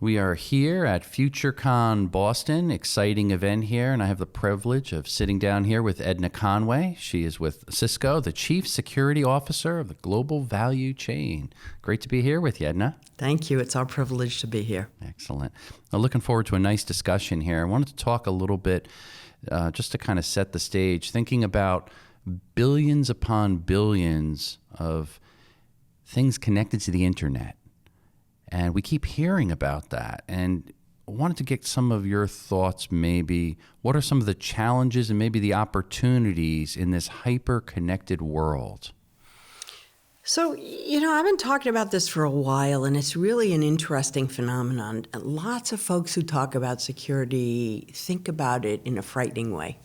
We are here at FutureCon Boston, exciting event here, and I have the privilege of sitting down here with Edna Conway. She is with Cisco, the Chief Security Officer of the Global Value Chain. Great to be here with you, Edna. Thank you. It's our privilege to be here. Excellent. Well, looking forward to a nice discussion here. I wanted to talk a little bit, just to kind of set the stage, thinking about billions upon billions of things connected to the internet. And we keep hearing about that. And I wanted to get some of your thoughts, maybe. What are some of the challenges and maybe the opportunities in this hyper-connected world? So, I've been talking about this for a while, and it's really an interesting phenomenon. Lots of folks who talk about security think about it in a frightening way.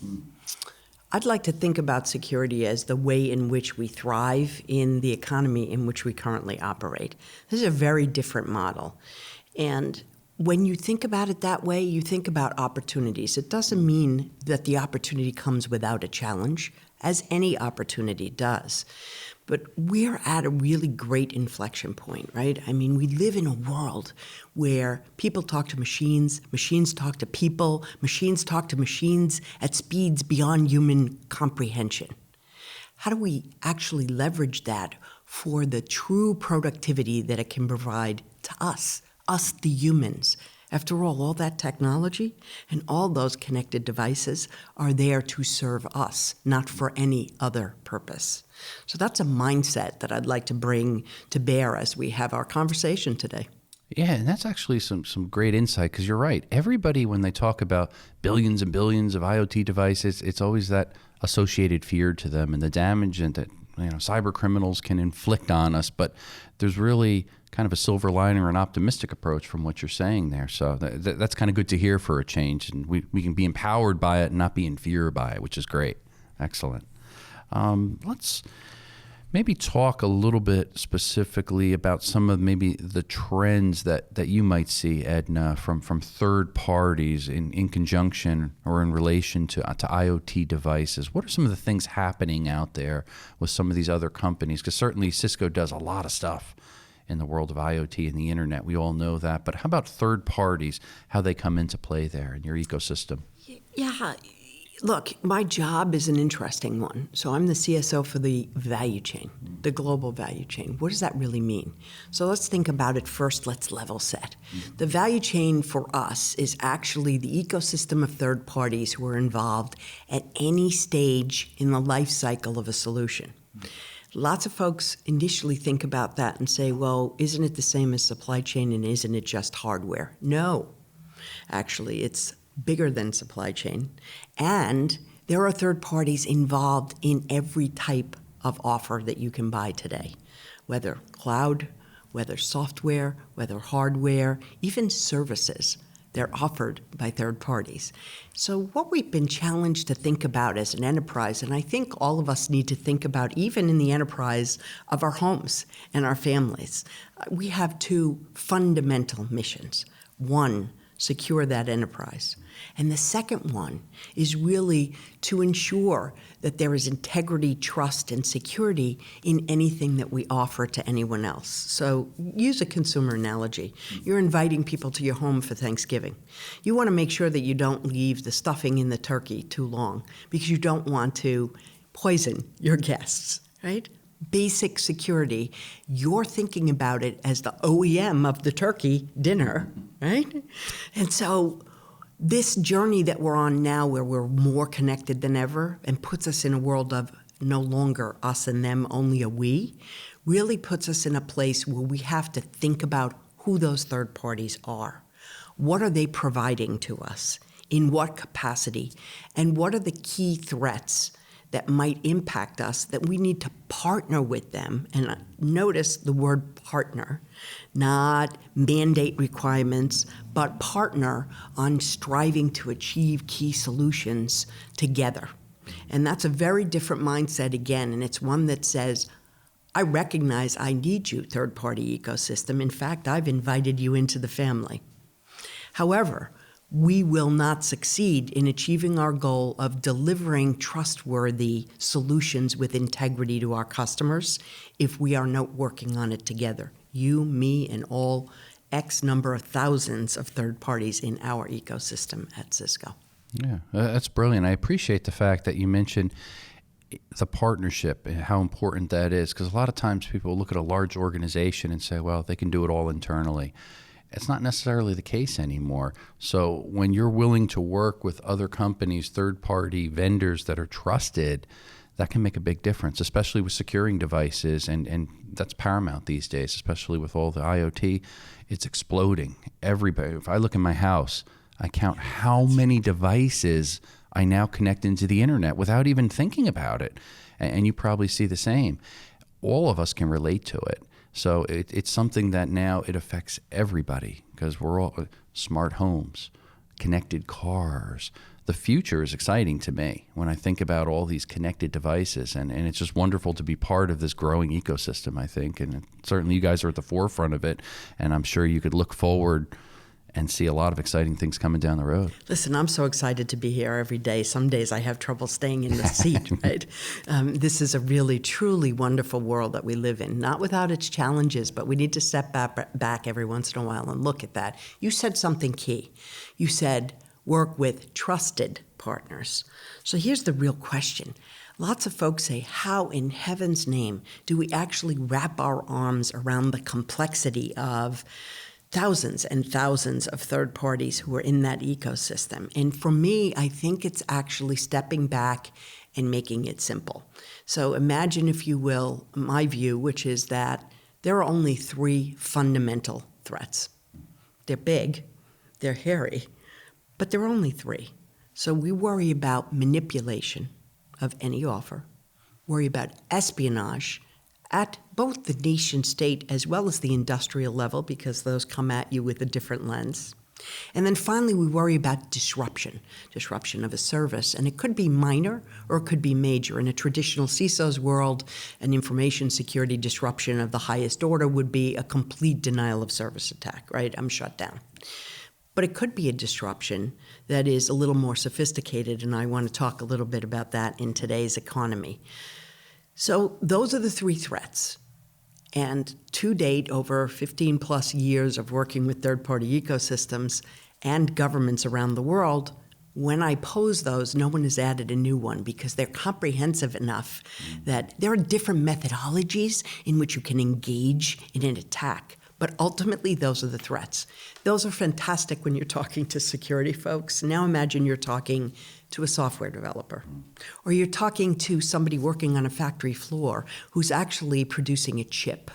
I'd like to think about security as the way in which we thrive in the economy in which we currently operate. This is a very different model. And when you think about it that way, you think about opportunities. It doesn't mean that the opportunity comes without a challenge, as any opportunity does. But we're at a really great inflection point, right? I mean, we live in a world where people talk to machines, machines talk to people, machines talk to machines at speeds beyond human comprehension. How do we actually leverage that for the true productivity that it can provide to us the humans? After all that technology and all those connected devices are there to serve us, not for any other purpose. So that's a mindset that I'd like to bring to bear as we have our conversation today. Yeah, and that's actually some great insight, because you're right. Everybody, when they talk about billions and billions of IoT devices, it's always that associated fear to them and the damage and that cyber criminals can inflict on us. But there's really kind of a silver lining or an optimistic approach from what you're saying there. So that's kind of good to hear for a change. And we can be empowered by it and not be in fear by it, which is great. Excellent. Let's maybe talk a little bit specifically about some of maybe the trends that you might see, Edna, from third parties in conjunction or in relation to IoT devices. What are some of the things happening out there with some of these other companies? Because certainly Cisco does a lot of stuff in the world of IoT and the internet. We all know that. But how about third parties, how they come into play there in your ecosystem? Yeah. Look, my job is an interesting one. So I'm the CSO for the value chain, the global value chain. What does that really mean? So let's think about it first. Let's level set. The value chain for us is actually the ecosystem of third parties who are involved at any stage in the life cycle of a solution. Lots of folks initially think about that and say, well, isn't it the same as supply chain and isn't it just hardware? No, actually, it's bigger than supply chain. And there are third parties involved in every type of offer that you can buy today, whether cloud, whether software, whether hardware, even services. They're offered by third parties. So what we've been challenged to think about as an enterprise, and I think all of us need to think about even in the enterprise of our homes and our families, we have two fundamental missions. One, secure that enterprise. And the second one is really to ensure that there is integrity, trust, and security in anything that we offer to anyone else. So use a consumer analogy. You're inviting people to your home for Thanksgiving. You want to make sure that you don't leave the stuffing in the turkey too long because you don't want to poison your guests, right? Basic security, you're thinking about it as the OEM of the turkey dinner, right? And so this journey that we're on now, where we're more connected than ever and puts us in a world of no longer us and them, only a we, really puts us in a place where we have to think about who those third parties are. What are they providing to us? In what capacity? And what are the key threats that might impact us that we need to partner with them? And notice the word partner, not mandate requirements, but partner on striving to achieve key solutions together. And that's a very different mindset again, and it's one that says, I recognize I need you, third-party ecosystem. In fact, I've invited you into the family. However, we will not succeed in achieving our goal of delivering trustworthy solutions with integrity to our customers if we are not working on it together. You, me, and all X number of thousands of third parties in our ecosystem at Cisco. Yeah, that's brilliant. I appreciate the fact that you mentioned the partnership and how important that is, because a lot of times people look at a large organization and say, well, they can do it all internally. It's not necessarily the case anymore. So when you're willing to work with other companies, third-party vendors that are trusted, that can make a big difference, especially with securing devices, and that's paramount these days, especially with all the IoT. It's exploding. Everybody, if I look in my house, I count how many devices I now connect into the internet without even thinking about it. And you probably see the same. All of us can relate to it. So it's something that now it affects everybody, because we're all smart homes, connected cars. The future is exciting to me when I think about all these connected devices, and it's just wonderful to be part of this growing ecosystem, I think. And certainly you guys are at the forefront of it, and I'm sure you could look forward and see a lot of exciting things coming down the road. Listen, I'm so excited to be here every day. Some days I have trouble staying in the seat, right? This is a really, truly wonderful world that we live in, not without its challenges, but we need to step back every once in a while and look at that. You said something key. You said work with trusted partners. So here's the real question. Lots of folks say, how in heaven's name do we actually wrap our arms around the complexity of thousands and thousands of third parties who are in that ecosystem? And for me, I think it's actually stepping back and making it simple. So imagine, if you will, my view, which is that there are only three fundamental threats. They're big, they're hairy, but there are only three. So we worry about manipulation of any offer, worry about espionage at both the nation state as well as the industrial level, because those come at you with a different lens. And then finally, we worry about disruption of a service. And it could be minor or it could be major. In a traditional CISO's world, an information security disruption of the highest order would be a complete denial of service attack, right? I'm shut down. But it could be a disruption that is a little more sophisticated, and I want to talk a little bit about that in today's economy. So those are the three threats. And to date, over 15 plus years of working with third-party ecosystems and governments around the world, when I pose those, no one has added a new one, because they're comprehensive enough that there are different methodologies in which you can engage in an attack. But ultimately, those are the threats. Those are fantastic when you're talking to security folks. Now imagine you're talking to a software developer, or you're talking to somebody working on a factory floor who's actually producing a chip,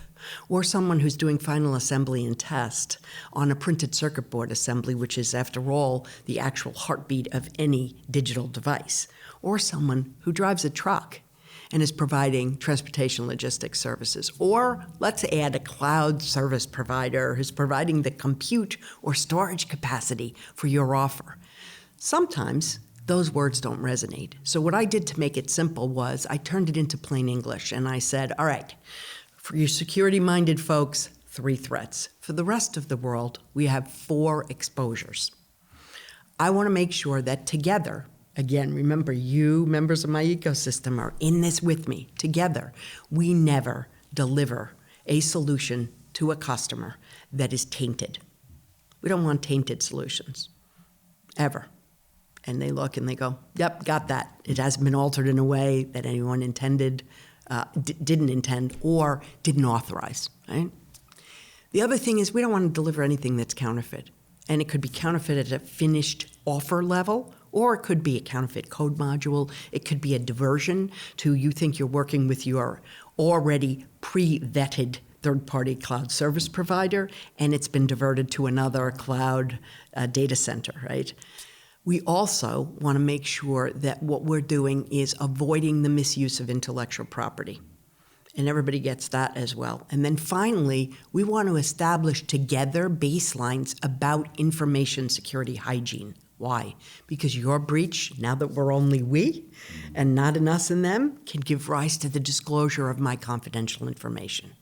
or someone who's doing final assembly and test on a printed circuit board assembly, which is, after all, the actual heartbeat of any digital device, or someone who drives a truck and is providing transportation logistics services. Or let's add a cloud service provider who's providing the compute or storage capacity for your offer. Sometimes those words don't resonate. So what I did to make it simple was I turned it into plain English, and I said, all right, for your security-minded folks, three threats. For the rest of the world, we have four exposures. I want to make sure that together, again, remember, you members of my ecosystem are in this with me. Together, we never deliver a solution to a customer that is tainted. We don't want tainted solutions, ever. And they look and they go, yep, got that. It hasn't been altered in a way that anyone intended, didn't intend, or didn't authorize, right? The other thing is we don't want to deliver anything that's counterfeit. And it could be counterfeit at a finished offer level, or it could be a counterfeit code module. It could be a diversion to, you think you're working with your already pre-vetted third-party cloud service provider, and it's been diverted to another cloud data center, right? We also want to make sure that what we're doing is avoiding the misuse of intellectual property. And everybody gets that as well. And then finally, we want to establish together baselines about information security hygiene. Why? Because your breach, now that we're only we, and not an us and them, can give rise to the disclosure of my confidential information.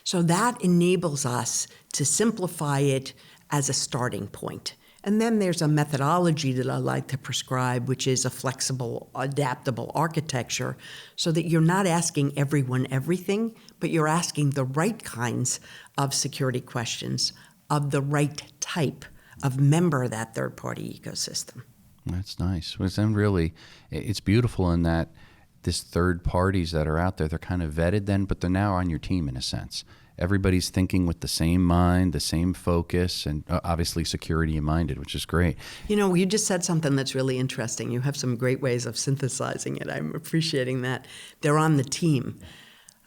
So that enables us to simplify it as a starting point. And then there's a methodology that I like to prescribe, which is a flexible, adaptable architecture, so that you're not asking everyone everything, but you're asking the right kinds of security questions of the right type of member of that third-party ecosystem. That's nice. Well, then really, it's beautiful in that this third parties that are out there, they're kind of vetted then, but they're now on your team in a sense. Everybody's thinking with the same mind, the same focus, and obviously security minded, which is great. You know, you just said something that's really interesting. You have some great ways of synthesizing it. I'm appreciating that. They're on the team.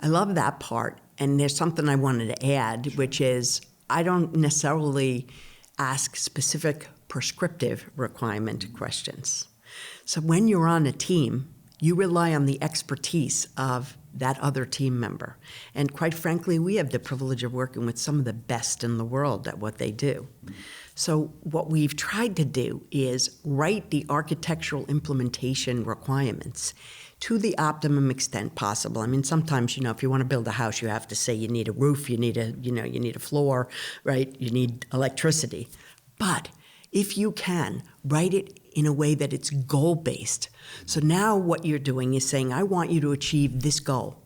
I love that part. And there's something I wanted to add, which is I don't necessarily ask specific prescriptive requirement questions. So when you're on a team, you rely on the expertise of that other team member. And quite frankly, we have the privilege of working with some of the best in the world at what they do. So what we've tried to do is write the architectural implementation requirements to the optimum extent possible. I mean, sometimes, if you want to build a house, you have to say you need a roof, you need a floor, right? You need electricity. But if you can, write it in a way that it's goal-based. So now what you're doing is saying, I want you to achieve this goal.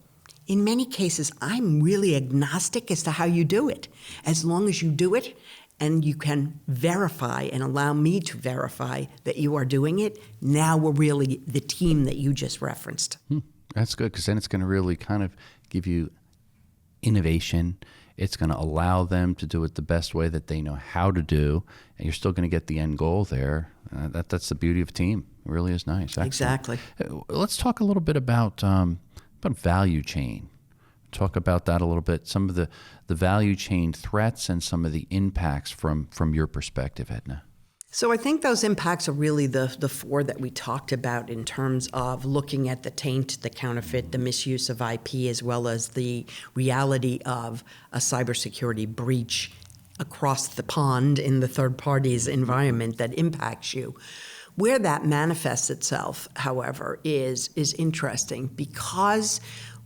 In many cases, I'm really agnostic as to how you do it. As long as you do it and you can verify and allow me to verify that you are doing it, now we're really the team that you just referenced. That's good, because then it's going to really kind of give you innovation. It's going to allow them to do it the best way that they know how to do, and you're still going to get the end goal there. That's the beauty of a team. It really is nice. Excellent. Exactly. Let's talk a little bit about value chain. Talk about that a little bit. Some of the value chain threats and some of the impacts from your perspective, Edna. So I think those impacts are really the four that we talked about in terms of looking at the taint, the counterfeit, the misuse of IP, as well as the reality of a cybersecurity breach across the pond in the third party's environment that impacts you. Where that manifests itself, however, is interesting because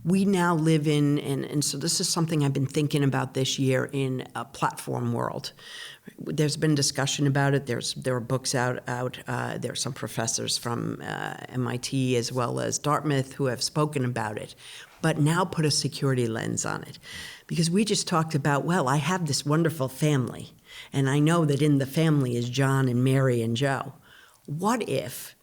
we now live in, and so this is something I've been thinking about this year in a platform world. There's been discussion about it. There are books out. There are some professors from MIT as well as Dartmouth who have spoken about it, but now put a security lens on it. Because we just talked about, well, I have this wonderful family, and I know that in the family is John and Mary and Joe. What if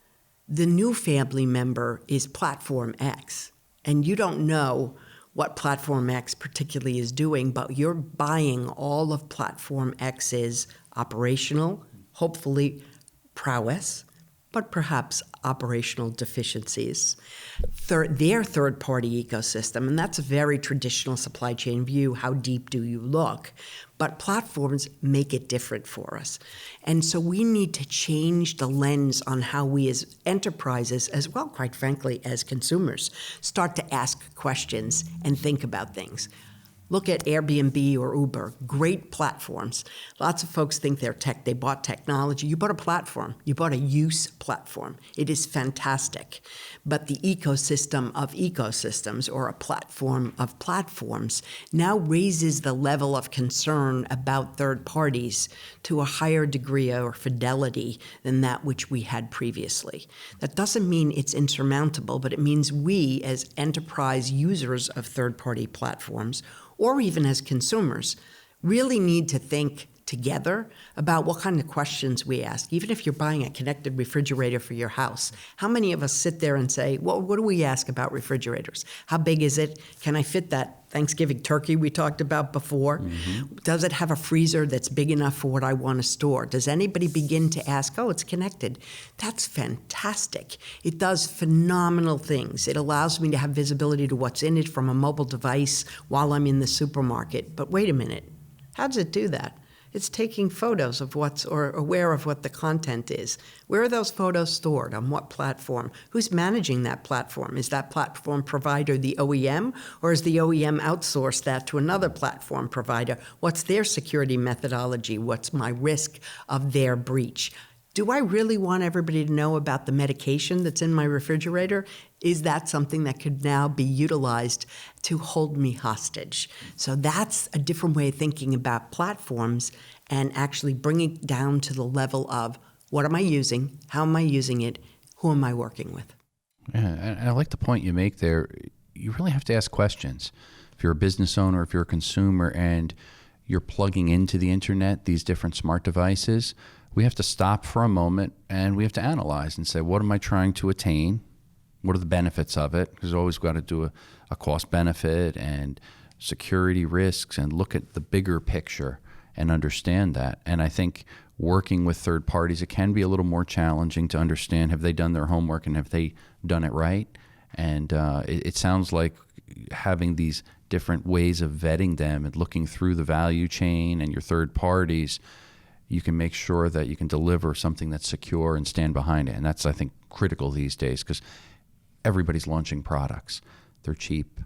the new family member is Platform X, and you don't know what Platform X particularly is doing, but you're buying all of Platform X's operational, hopefully prowess, but perhaps operational deficiencies, their third-party ecosystem, and that's a very traditional supply chain view. How deep do you look? But platforms make it different for us. And so we need to change the lens on how we as enterprises, as well, quite frankly, as consumers, start to ask questions and think about things. Look at Airbnb or Uber, great platforms. Lots of folks think they're tech. They bought technology. You bought a platform. You bought a use platform. It is fantastic. But the ecosystem of ecosystems, or a platform of platforms, now raises the level of concern about third parties to a higher degree or fidelity than that which we had previously. That doesn't mean it's insurmountable, but it means we, as enterprise users of third-party platforms, or even as consumers, really need to think together about what kind of questions we ask. Even if you're buying a connected refrigerator for your house, how many of us sit there and say, well, what do we ask about refrigerators? How big is it? Can I fit that Thanksgiving turkey we talked about before? Mm-hmm. Does it have a freezer that's big enough for what I want to store? Does anybody begin to ask, oh, it's connected? That's fantastic. It does phenomenal things. It allows me to have visibility to what's in it from a mobile device while I'm in the supermarket. But wait a minute, how does it do that? It's taking photos of or aware of what the content is. Where are those photos stored? On what platform? Who's managing that platform? Is that platform provider the OEM, or is the OEM outsourced that to another platform provider? What's their security methodology? What's my risk of their breach? Do I really want everybody to know about the medication that's in my refrigerator? Is that something that could now be utilized to hold me hostage? So that's a different way of thinking about platforms and actually bringing it down to the level of what am I using? How am I using it? Who am I working with? Yeah, and I like the point you make there. You really have to ask questions. If you're a business owner, if you're a consumer, and you're plugging into the internet, these different smart devices, we have to stop for a moment and we have to analyze and say, what am I trying to attain? What are the benefits of it? Because always got to do a cost benefit and security risks and look at the bigger picture and understand that. And I think working with third parties, it can be a little more challenging to understand, have they done their homework and have they done it right? And it sounds like having these different ways of vetting them and looking through the value chain and your third parties, you can make sure that you can deliver something that's secure and stand behind it. And that's, I think, critical these days because everybody's launching products. They're cheap.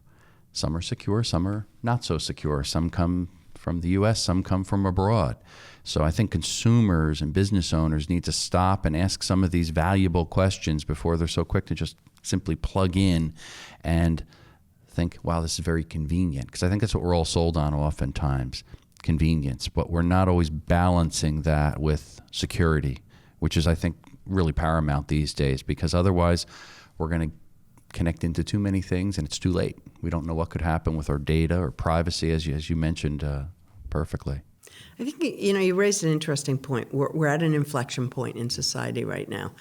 Some are secure, some are not so secure. Some come from the U.S., some come from abroad. So I think consumers and business owners need to stop and ask some of these valuable questions before they're so quick to just simply plug in and think, wow, this is very convenient. Because I think that's what we're all sold on oftentimes, convenience. But we're not always balancing that with security, which is, I think, really paramount these days. Because otherwise, we're going to connect into too many things and it's too late. We don't know what could happen with our data or privacy, as you mentioned perfectly. I think, you raised an interesting point. We're at an inflection point in society right now,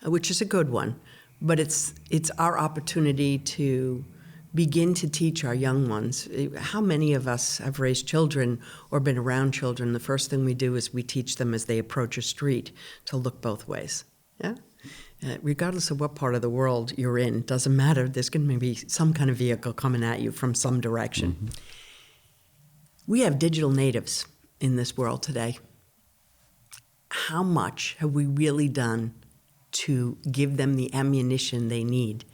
which is a good one. But it's our opportunity to begin to teach our young ones. How many of us have raised children or been around children? The first thing we do is we teach them as they approach a street to look both ways. Yeah? Regardless of what part of the world you're in, doesn't matter. There's going to be some kind of vehicle coming at you from some direction. Mm-hmm. We have digital natives in this world today. How much have we really done to give them the ammunition they need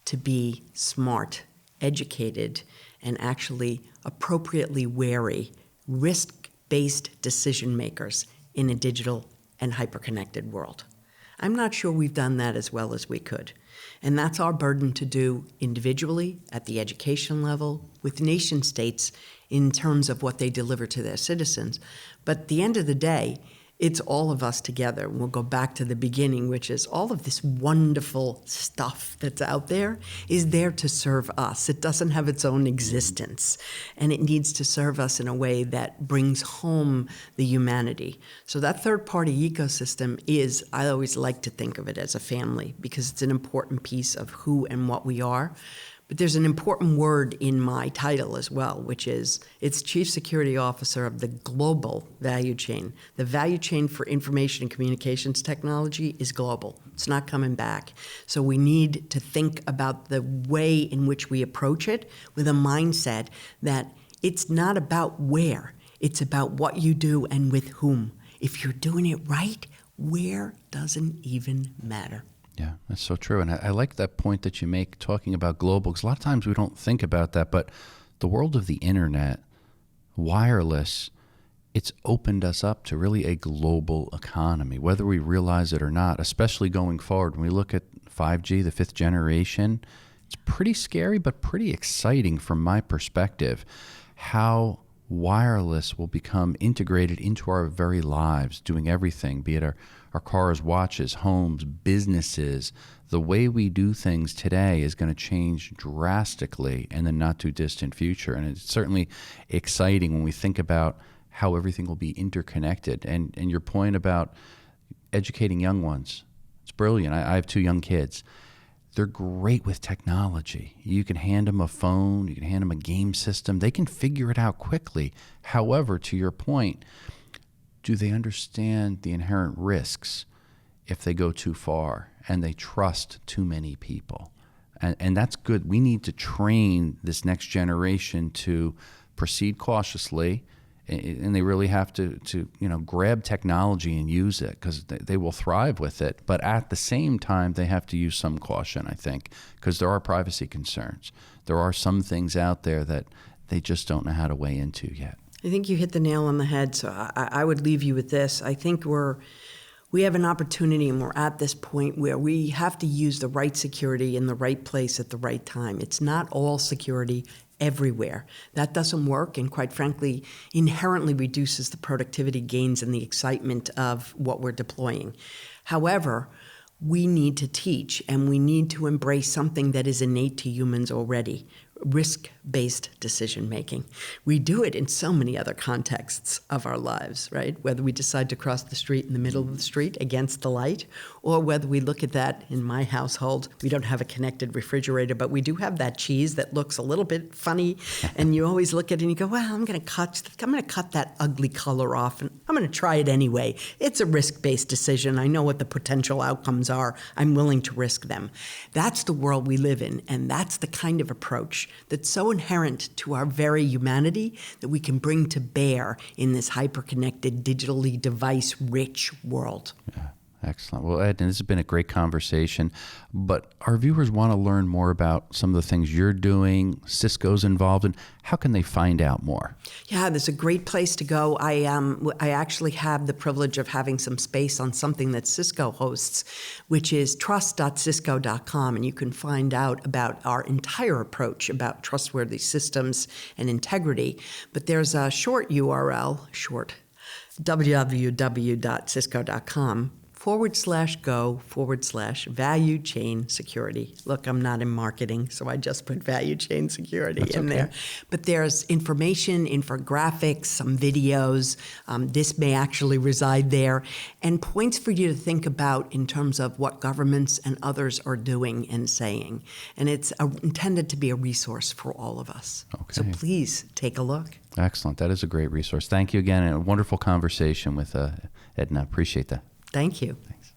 to be smart, educated, and actually appropriately wary, risk-based decision makers in a digital and hyper-connected world? I'm not sure we've done that as well as we could. And that's our burden to do individually, at the education level, with nation states in terms of what they deliver to their citizens. But at the end of the day, it's all of us together. We'll go back to the beginning, which is all of this wonderful stuff that's out there is there to serve us. It doesn't have its own existence, and it needs to serve us in a way that brings home the humanity. So that third-party ecosystem is, I always like to think of it as a family because it's an important piece of who and what we are. But there's an important word in my title as well, which is it's Chief Security Officer of the global value chain. The value chain for information and communications technology is global. It's not coming back. So we need to think about the way in which we approach it with a mindset that it's not about where, it's about what you do and with whom. If you're doing it right, where doesn't even matter. Yeah, that's so true. And I like that point that you make talking about global, because a lot of times we don't think about that, but the world of the internet, wireless, it's opened us up to really a global economy, whether we realize it or not, especially going forward. When we look at 5G, the fifth generation, it's pretty scary, but pretty exciting from my perspective, how wireless will become integrated into our very lives, doing everything, be it our cars, watches, homes, businesses. The way we do things today is going to change drastically in the not too distant future. And it's certainly exciting when we think about how everything will be interconnected. And your point about educating young ones, it's brilliant. I have 2 young kids. They're great with technology. You can hand them a phone, you can hand them a game system. They can figure it out quickly. However, to your point, do they understand the inherent risks if they go too far and they trust too many people? And that's good. We need to train this next generation to proceed cautiously, and they really have to grab technology and use it because they will thrive with it. But at the same time, they have to use some caution, I think, because there are privacy concerns. There are some things out there that they just don't know how to weigh into yet. I think you hit the nail on the head, so I would leave you with this. I think we have an opportunity, and we're at this point where we have to use the right security in the right place at the right time. It's not all security everywhere. That doesn't work, and quite frankly, inherently reduces the productivity gains and the excitement of what we're deploying. However, we need to teach, and we need to embrace something that is innate to humans already. risk-based decision making. We do it in so many other contexts of our lives, right? Whether we decide to cross the street in the middle of the street against the light, or whether we look at that in my household. We don't have a connected refrigerator, but we do have that cheese that looks a little bit funny, and you always look at it and you go, well, I'm going to cut that ugly color off, and I'm going to try it anyway. It's a risk-based decision. I know what the potential outcomes are. I'm willing to risk them. That's the world we live in, and that's the kind of approach that's so inherent to our very humanity that we can bring to bear in this hyper-connected, digitally device-rich world. Yeah. Excellent. Well, Edna, this has been a great conversation, but our viewers want to learn more about some of the things you're doing, Cisco's involved in. How can they find out more? Yeah, there's a great place to go. I actually have the privilege of having some space on something that Cisco hosts, which is trust.cisco.com, and you can find out about our entire approach about trustworthy systems and integrity. But there's a short URL, www.cisco.com /go/value chain security. Look, I'm not in marketing, so I just put value chain security in there. But there's information, infographics, some videos. This may actually reside there, and points for you to think about in terms of what governments and others are doing and saying. And it's intended to be a resource for all of us. Okay. So please take a look. Excellent. That is a great resource. Thank you again, and a wonderful conversation with Edna. Appreciate that. Thank you. Thanks.